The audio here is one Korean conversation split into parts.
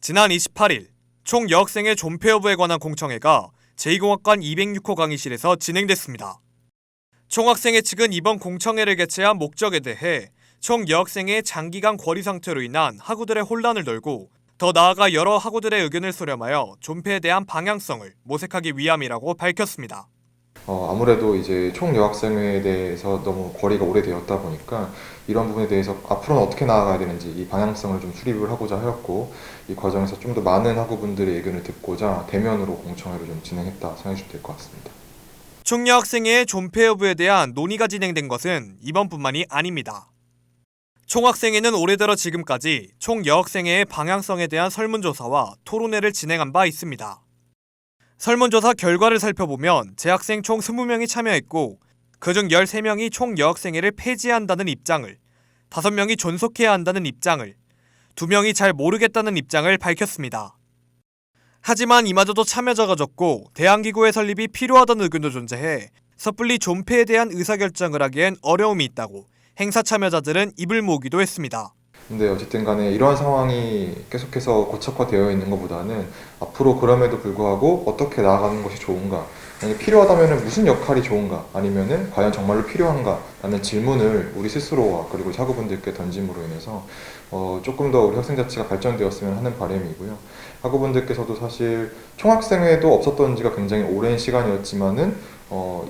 지난 28일 총 여학생의 존폐 여부에 관한 공청회가 제2공학관 206호 강의실에서 진행됐습니다. 총학생회 측은 이번 공청회를 개최한 목적에 대해 총 여학생의 장기간 궐이 상태로 인한 학우들의 혼란을 덜고 더 나아가 여러 학우들의 의견을 수렴하여 존폐에 대한 방향성을 모색하기 위함이라고 밝혔습니다. 아무래도 이제 총 여학생회에 대해서 너무 거리가 오래되었다 보니까 이런 부분에 대해서 앞으로는 어떻게 나아가야 되는지 이 방향성을 좀 수립을 하고자 하였고, 이 과정에서 좀 더 많은 학우분들의 의견을 듣고자 대면으로 공청회를 좀 진행했다 생각해 주면 될 것 같습니다. 총 여학생회의 존폐 여부에 대한 논의가 진행된 것은 이번뿐만이 아닙니다. 총학생회는 올해 들어 지금까지 총 여학생회의 방향성에 대한 설문조사와 토론회를 진행한 바 있습니다. 설문조사 결과를 살펴보면 재학생 총 20명이 참여했고 그중 13명이 총 여학생회를 폐지해야 한다는 입장을, 5명이 존속해야 한다는 입장을, 2명이 잘 모르겠다는 입장을 밝혔습니다. 하지만 이마저도 참여자가 적고 대안기구의 설립이 필요하다는 의견도 존재해 섣불리 존폐에 대한 의사결정을 하기엔 어려움이 있다고 행사 참여자들은 입을 모으기도 했습니다. 근데 어쨌든 간에 이러한 상황이 계속해서 고착화되어 있는 것보다는 앞으로 그럼에도 불구하고 어떻게 나아가는 것이 좋은가, 만약에 필요하다면 무슨 역할이 좋은가, 아니면은 과연 정말로 필요한가 라는 질문을 우리 스스로와 그리고 학우분들께 던짐으로 인해서 조금 더 우리 학생 자체가 발전되었으면 하는 바람이고요. 학우분들께서도 사실 총학생회도 없었던 지가 굉장히 오랜 시간이었지만은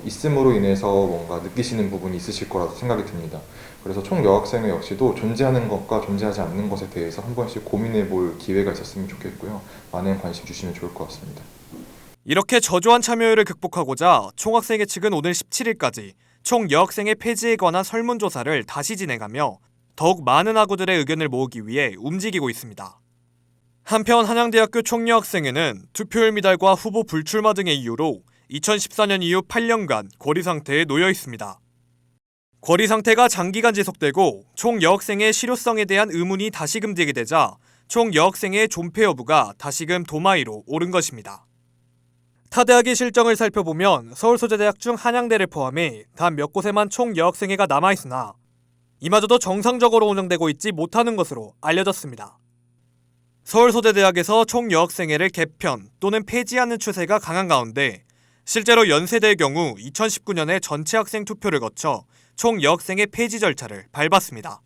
있음으로 인해서 뭔가 느끼시는 부분이 있으실 거라고 생각이 듭니다. 그래서 총 여학생회 역시도 존재하는 것과 존재하지 않는 것에 대해서 한 번씩 고민해 볼 기회가 있었으면 좋겠고요. 많은 관심 주시면 좋을 것 같습니다. 이렇게 저조한 참여율을 극복하고자 총학생회 측은 오늘 17일까지 총 여학생회 폐지에 관한 설문조사를 다시 진행하며 더욱 많은 학우들의 의견을 모으기 위해 움직이고 있습니다. 한편 한양대학교 총여학생회는 투표율 미달과 후보 불출마 등의 이유로 2014년 이후 8년간 궐이 상태에 놓여 있습니다. 궐이 상태가 장기간 지속되고 총 여학생의 실효성에 대한 의문이 다시금 제기되자 총 여학생의 존폐 여부가 다시금 도마 위로 오른 것입니다. 타 대학의 실정을 살펴보면 서울소재대학 중 한양대를 포함해 단 몇 곳에만 총 여학생회가 남아있으나 이마저도 정상적으로 운영되고 있지 못하는 것으로 알려졌습니다. 서울소재대학에서 총 여학생회를 개편 또는 폐지하는 추세가 강한 가운데 실제로 연세대의 경우 2019년에 전체 학생 투표를 거쳐 총 여학생회 폐지 절차를 밟았습니다.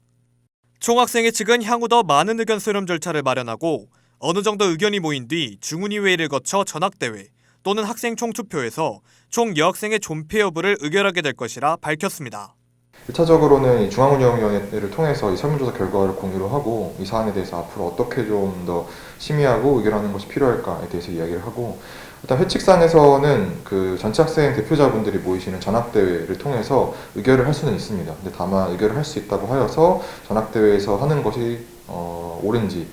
총학생회 측은 향후 더 많은 의견 수렴 절차를 마련하고 어느 정도 의견이 모인 뒤 중훈위회의를 거쳐 전학대회 또는 학생 총투표에서 총 여학생회 존폐 여부를 의결하게 될 것이라 밝혔습니다. 1차적으로는 중앙운영위원회를 통해서 이 설문조사 결과를 공유를 하고 이 사안에 대해서 앞으로 어떻게 좀 더 심의하고 의결하는 것이 필요할까에 대해서 이야기를 하고, 일단 회칙상에서는 그 전체 학생 대표자분들이 모이시는 전학대회를 통해서 의결을 할 수는 있습니다. 근데 다만 의결을 할 수 있다고 하여서 전학대회에서 하는 것이 옳은지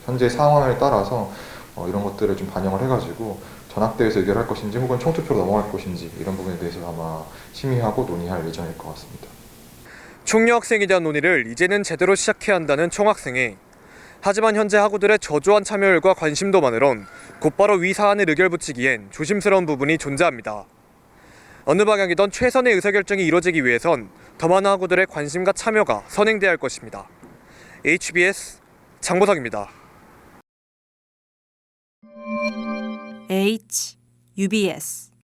현재 상황을 따라서 이런 것들을 좀 반영을 해가지고 전학대회에서 의결할 것인지 혹은 총투표로 넘어갈 것인지 이런 부분에 대해서 아마 심의하고 논의할 예정일 것 같습니다. 총여학생에 대한 논의를 이제는 제대로 시작해야 한다는 총학생회. 하지만 현재 학우들의 저조한 참여율과 관심도만으론 곧바로 위 사안을 의결붙이기엔 조심스러운 부분이 존재합니다. 어느 방향이든 최선의 의사결정이 이뤄지기 위해선 더 많은 학우들의 관심과 참여가 선행돼야 할 것입니다. HBS 장보석입니다. UBS